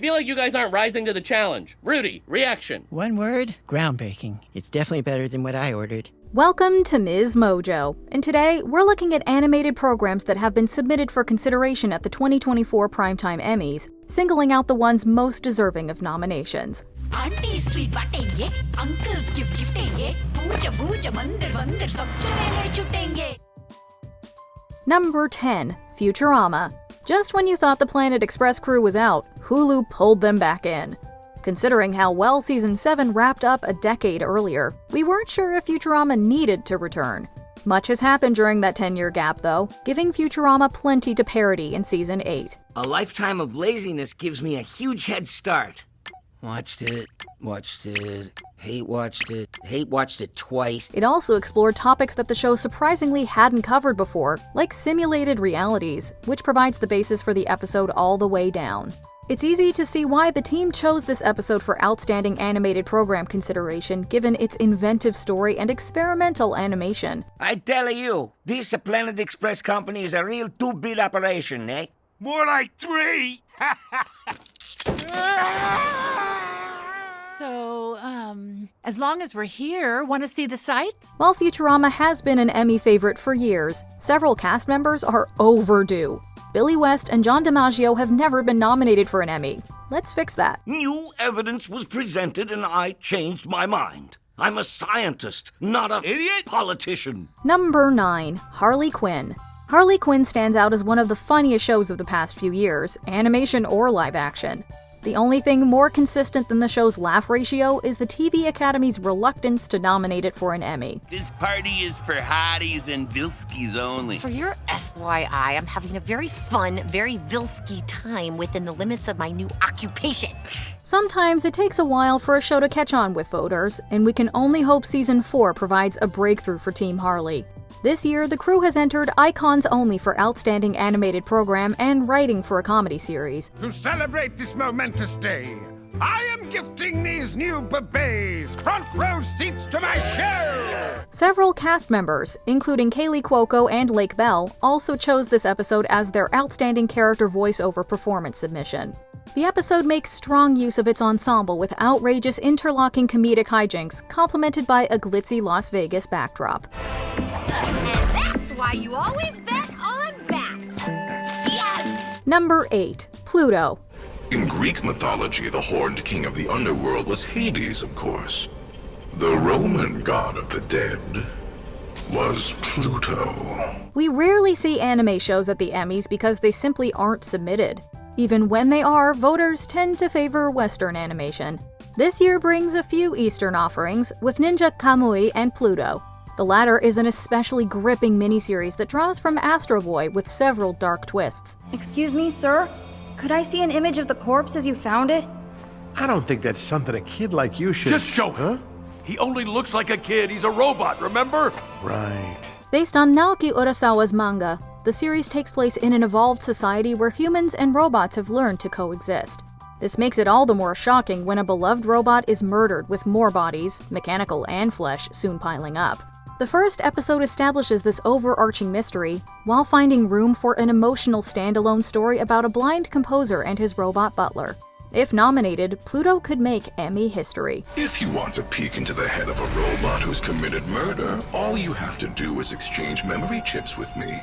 feel like you guys aren't rising to the challenge. Rudy, reaction. One word, groundbreaking. It's definitely better than what I ordered. Welcome to MsMojo, and today we're looking at animated programs that have been submitted for consideration at the 2024 Primetime Emmys, singling out the ones most deserving of nominations. Auntie sweet batenge, uncle's giftenge, pooja pooja mandir mandir sab chale chutenge. Number 10, Futurama. Just when you thought the Planet Express crew was out, Hulu pulled them back in. Considering how well Season 7 wrapped up a decade earlier, we weren't sure if Futurama needed to return. Much has happened during that 10-year gap, though, giving Futurama plenty to parody in Season 8. A lifetime of laziness gives me a huge head start. Watched it, hate watched it twice. It also explored topics that the show surprisingly hadn't covered before, like simulated realities, which provides the basis for the episode all the way down. It's easy to see why the team chose this episode for Outstanding Animated Program consideration, given its inventive story and experimental animation. I tell you, this Planet Express company is a real two-bit operation, eh? More like 3! So, as long as we're here, want to see the sights? While Futurama has been an Emmy favorite for years, several cast members are overdue. Billy West and John DiMaggio have never been nominated for an Emmy. Let's fix that. New evidence was presented and I changed my mind. I'm a scientist, not a idiot politician. Number 9, Harley Quinn. Harley Quinn stands out as one of the funniest shows of the past few years, animation or live action. The only thing more consistent than the show's laugh ratio is the TV Academy's reluctance to nominate it for an Emmy. This party is for hotties and Vilskis only. For your FYI, I'm having a very fun, very Vilsky time within the limits of my new occupation. Sometimes it takes a while for a show to catch on with voters, and we can only hope Season 4 provides a breakthrough for Team Harley. This year, the crew has entered Icons Only for Outstanding Animated Program and Writing for a Comedy Series. To celebrate this momentous day, I am gifting these new babes front row seats to my show! Several cast members, including Kaylee Cuoco and Lake Bell, also chose this episode as their Outstanding Character Voiceover Performance submission. The episode makes strong use of its ensemble with outrageous interlocking comedic hijinks, complemented by a glitzy Las Vegas backdrop. And that's why you always bet on Matt. Yes! Number 8, Pluto. In Greek mythology, the horned king of the underworld was Hades, of course. The Roman god of the dead was Pluto. We rarely see anime shows at the Emmys because they simply aren't submitted. Even when they are, voters tend to favor Western animation. This year brings a few Eastern offerings, with Ninja Kamui and Pluto. The latter is an especially gripping miniseries that draws from Astro Boy with several dark twists. Excuse me, sir? Could I see an image of the corpse as you found it? I don't think that's something a kid like you should... Just show him. He only looks like a kid. He's a robot, remember? Right. Based on Naoki Urasawa's manga, the series takes place in an evolved society where humans and robots have learned to coexist. This makes it all the more shocking when a beloved robot is murdered with more bodies, mechanical and flesh, soon piling up. The first episode establishes this overarching mystery, while finding room for an emotional standalone story about a blind composer and his robot butler. If nominated, Pluto could make Emmy history. If you want to peek into the head of a robot who's committed murder, all you have to do is exchange memory chips with me.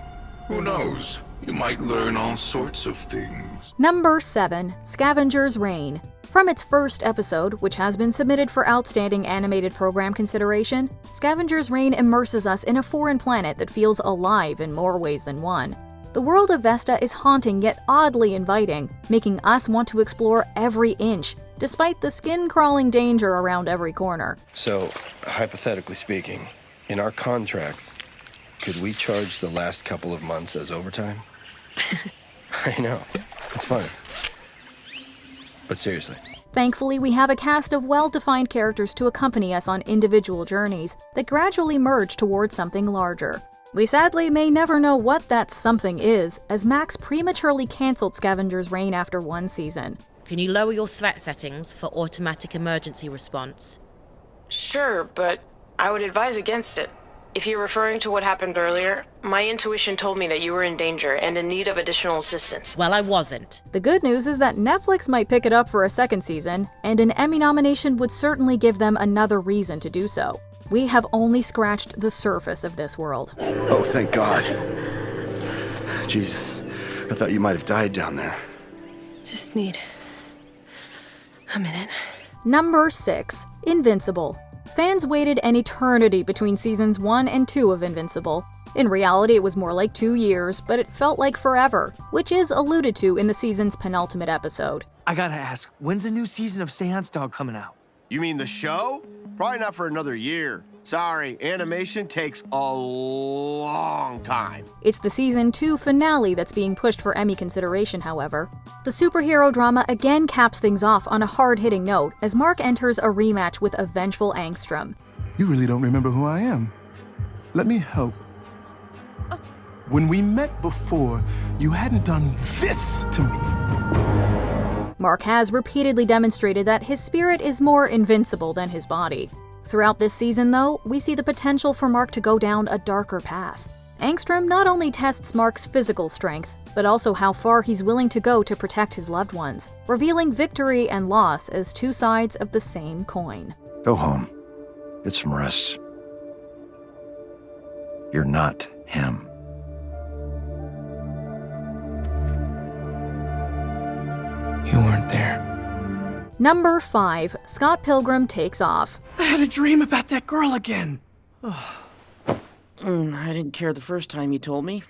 Who knows? You might learn all sorts of things. Number 7, Scavengers Rain. From its first episode, which has been submitted for Outstanding Animated Program consideration, Scavengers Rain immerses us in a foreign planet that feels alive in more ways than one. The world of Vesta is haunting yet oddly inviting, making us want to explore every inch, despite the skin-crawling danger around every corner. So, hypothetically speaking, in our contracts, could we charge the last couple of months as overtime? I know, it's funny. But seriously. Thankfully, we have a cast of well-defined characters to accompany us on individual journeys that gradually merge towards something larger. We sadly may never know what that something is, as Max prematurely cancelled Scavengers Rain after one season. Can you lower your threat settings for automatic emergency response? Sure, but I would advise against it. If you're referring to what happened earlier, my intuition told me that you were in danger and in need of additional assistance. Well, I wasn't. The good news is that Netflix might pick it up for a second season, and an Emmy nomination would certainly give them another reason to do so. We have only scratched the surface of this world. Oh, thank God. Jesus, I thought you might have died down there. Just need a minute. Number 6. Invincible. Fans waited an eternity between seasons 1 and 2 of Invincible. In reality, it was more like 2 years, but it felt like forever, which is alluded to in the season's penultimate episode. I gotta ask, when's a new season of Seance Dog coming out? You mean the show? Probably not for another year. Sorry, animation takes a long time. It's the season 2 finale that's being pushed for Emmy consideration, however. The superhero drama again caps things off on a hard-hitting note as Mark enters a rematch with a vengeful Angstrom. You really don't remember who I am. Let me help. When we met before, you hadn't done this to me. Mark has repeatedly demonstrated that his spirit is more invincible than his body. Throughout this season, though, we see the potential for Mark to go down a darker path. Angstrom not only tests Mark's physical strength, but also how far he's willing to go to protect his loved ones, revealing victory and loss as two sides of the same coin. Go home. Get some rest. You're not him. You weren't there. Number 5. Scott Pilgrim takes off. I had a dream about that girl again. I didn't care the first time you told me.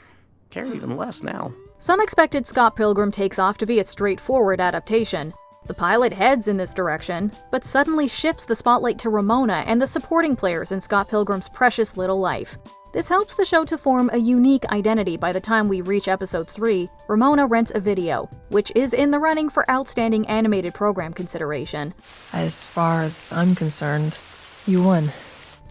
Care even less now. Some expected Scott Pilgrim takes off to be a straightforward adaptation. The pilot heads in this direction, but suddenly shifts the spotlight to Ramona and the supporting players in Scott Pilgrim's precious little life. This helps the show to form a unique identity by the time we reach episode 3. Ramona rents a video, which is in the running for Outstanding Animated Program consideration. As far as I'm concerned, you won.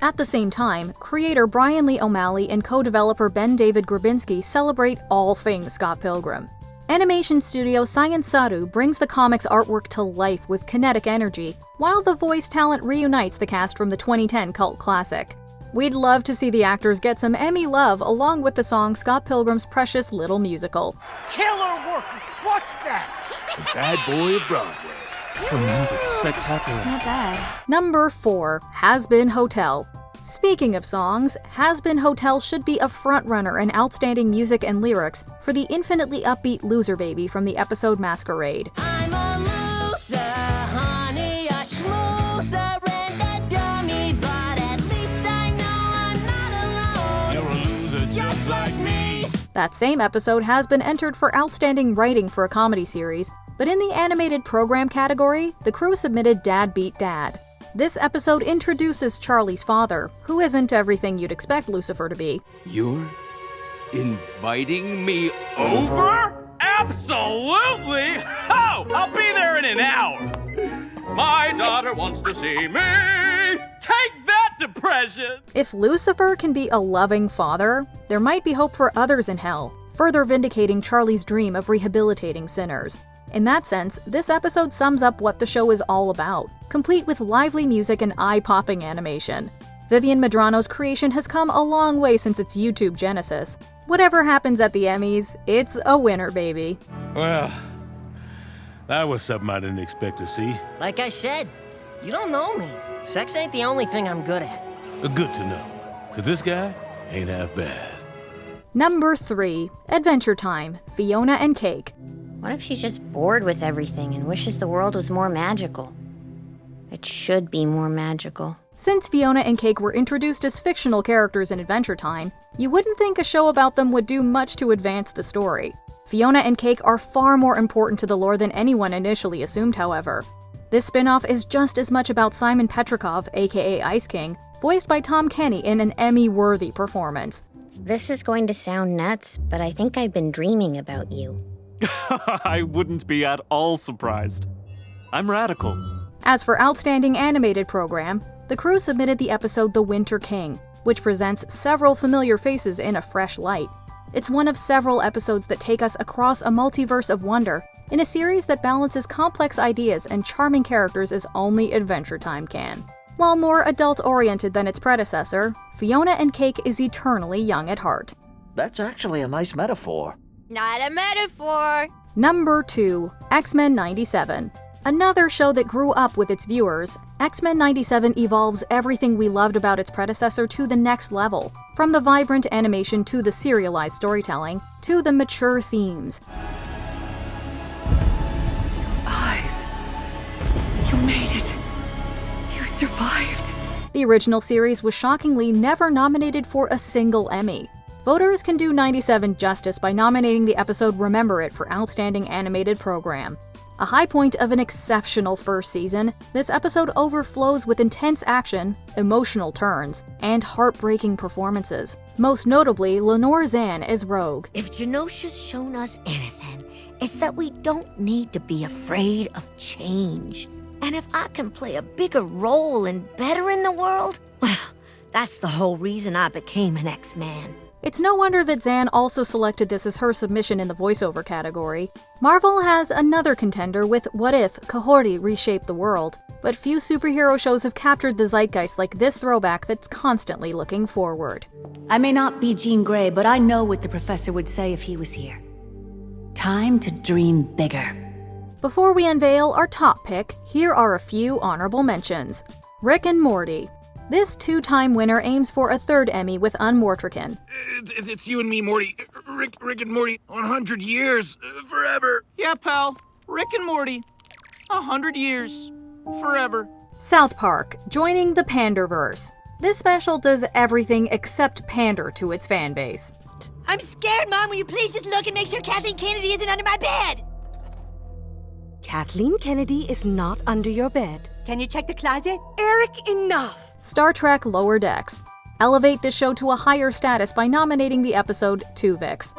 At the same time, creator Brian Lee O'Malley and co-developer Ben David Grabinski celebrate all things Scott Pilgrim. Animation studio Science Saru brings the comic's artwork to life with kinetic energy, while the voice talent reunites the cast from the 2010 cult classic. We'd love to see the actors get some Emmy love along with the song Scott Pilgrim's Precious Little Musical. Killer work! Watch that! The bad boy of Broadway. Romantic, spectacular. Not bad. Number 4. Hazbin Hotel. Speaking of songs, Hazbin Hotel should be a frontrunner in outstanding music and lyrics for the infinitely upbeat Loser Baby from the episode Masquerade. I'm a loser, honey, a schmoozer, and a dummy, but at least I know I'm not alone. You're a loser just like me. That same episode has been entered for Outstanding Writing for a Comedy Series, but in the Animated Program category, the crew submitted Dad Beat Dad. This episode introduces Charlie's father, who isn't everything you'd expect Lucifer to be. You're inviting me over? Absolutely! Oh, I'll be there in an hour. My daughter wants to see me. Take that, depression! If Lucifer can be a loving father, there might be hope for others in hell, further vindicating Charlie's dream of rehabilitating sinners. In that sense, this episode sums up what the show is all about, complete with lively music and eye-popping animation. Vivian Medrano's creation has come a long way since its YouTube genesis. Whatever happens at the Emmys, it's a winner, baby. Well, that was something I didn't expect to see. Like I said, you don't know me. Sex ain't the only thing I'm good at. Good to know, because this guy ain't half bad. Number 3. Adventure Time. Fiona and Cake. What if she's just bored with everything and wishes the world was more magical? It should be more magical. Since Fiona and Cake were introduced as fictional characters in Adventure Time, you wouldn't think a show about them would do much to advance the story. Fiona and Cake are far more important to the lore than anyone initially assumed, however. This spin-off is just as much about Simon Petrikov, aka Ice King, voiced by Tom Kenny in an Emmy-worthy performance. This is going to sound nuts, but I think I've been dreaming about you. I wouldn't be at all surprised. I'm radical. As for Outstanding Animated Program, the crew submitted the episode The Winter King, which presents several familiar faces in a fresh light. It's one of several episodes that take us across a multiverse of wonder, in a series that balances complex ideas and charming characters as only Adventure Time can. While more adult-oriented than its predecessor, Fiona and Cake is eternally young at heart. That's actually a nice metaphor. Not a metaphor. Number 2. X-Men 97. Another show that grew up with its viewers, X-Men 97 evolves everything we loved about its predecessor to the next level, from the vibrant animation to the serialized storytelling, to the mature themes. Eyes. You made it. You survived. The original series was shockingly never nominated for a single Emmy. Voters can do 97 justice by nominating the episode Remember It for Outstanding Animated Program. A high point of an exceptional first season, this episode overflows with intense action, emotional turns, and heartbreaking performances. Most notably, Lenore Zan as Rogue. If Genosha's shown us anything, it's that we don't need to be afraid of change. And if I can play a bigger role and better in the world, well, that's the whole reason I became an X-Man. It's no wonder that Zan also selected this as her submission in the voiceover category. Marvel has another contender with What If Kahori Reshaped the World, but few superhero shows have captured the zeitgeist like this throwback that's constantly looking forward. I may not be Jean Grey, but I know what the professor would say if he was here. Time to dream bigger. Before we unveil our top pick, here are a few honorable mentions. Rick and Morty. This two-time winner aims for a third Emmy with Unmortrican. It's you and me, Morty. Rick and Morty, 100 years, forever. Yeah, pal. Rick and Morty, 100 years, forever. South Park, joining the Panderverse. This special does everything except pander to its fan base. I'm scared, Mom. Will you please just look and make sure Kathleen Kennedy isn't under my bed? Kathleen Kennedy is not under your bed. Can you check the closet? Eric, enough! Star Trek Lower Decks. Elevate this show to a higher status by nominating the episode Tuvix.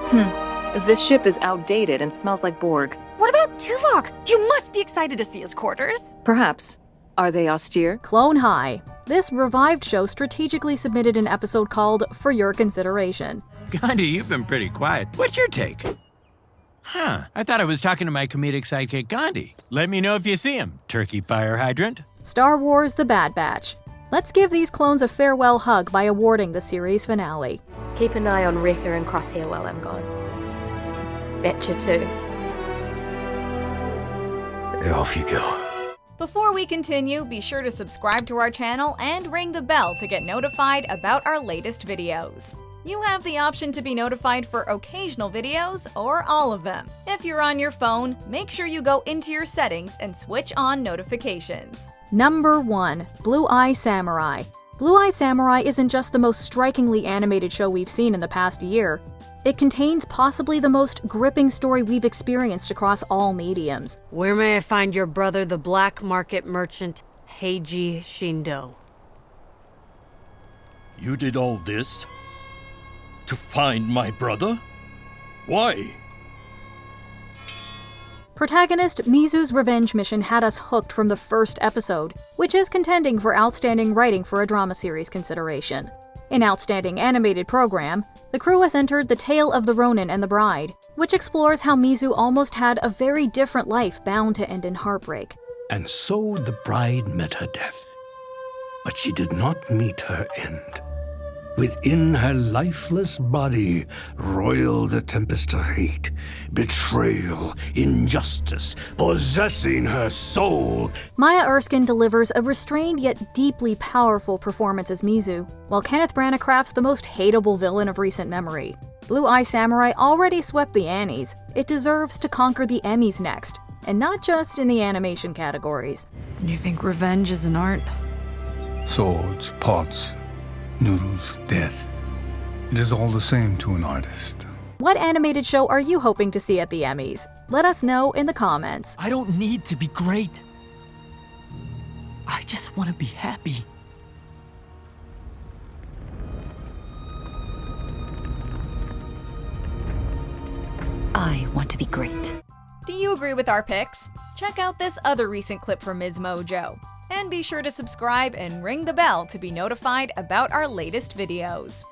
This ship is outdated and smells like Borg. What about Tuvok? You must be excited to see his quarters. Perhaps. Are they austere? Clone High. This revived show strategically submitted an episode called For Your Consideration. Gandhi, you've been pretty quiet. What's your take? Huh, I thought I was talking to my comedic sidekick Gandhi. Let me know if you see him, turkey fire hydrant. Star Wars The Bad Batch. Let's give these clones a farewell hug by awarding the series finale. Keep an eye on Wrecker and Crosshair while I'm gone. Betcha too. Off you go. Before we continue, be sure to subscribe to our channel and ring the bell to get notified about our latest videos. You have the option to be notified for occasional videos or all of them. If you're on your phone, make sure you go into your settings and switch on notifications. Number 1. Blueeye Samurai. Blueeye Samurai isn't just the most strikingly animated show we've seen in the past year. It contains possibly the most gripping story we've experienced across all mediums. Where may I find your brother, the black market merchant, Heiji Shindo? You did all this? To find my brother? Why? Protagonist Mizu's revenge mission had us hooked from the first episode, which is contending for Outstanding Writing for a Drama Series consideration. In Outstanding Animated Program, the crew has entered The Tale of the Ronin and the Bride, which explores how Mizu almost had a very different life bound to end in heartbreak. And so the bride met her death. But she did not meet her end. Within her lifeless body roiled a tempest of hate, betrayal, injustice, possessing her soul. Maya Erskine delivers a restrained yet deeply powerful performance as Mizu, while Kenneth Branagh crafts the most hateable villain of recent memory. Blueeye Samurai already swept the Annies. It deserves to conquer the Emmys next, and not just in the animation categories. You think revenge is an art? Swords, pots, noodles, death. It is all the same to an artist. What animated show are you hoping to see at the Emmys? Let us know in the comments. I don't need to be great. I just want to be happy. I want to be great. Do you agree with our picks? Check out this other recent clip from MsMojo. And be sure to subscribe and ring the bell to be notified about our latest videos.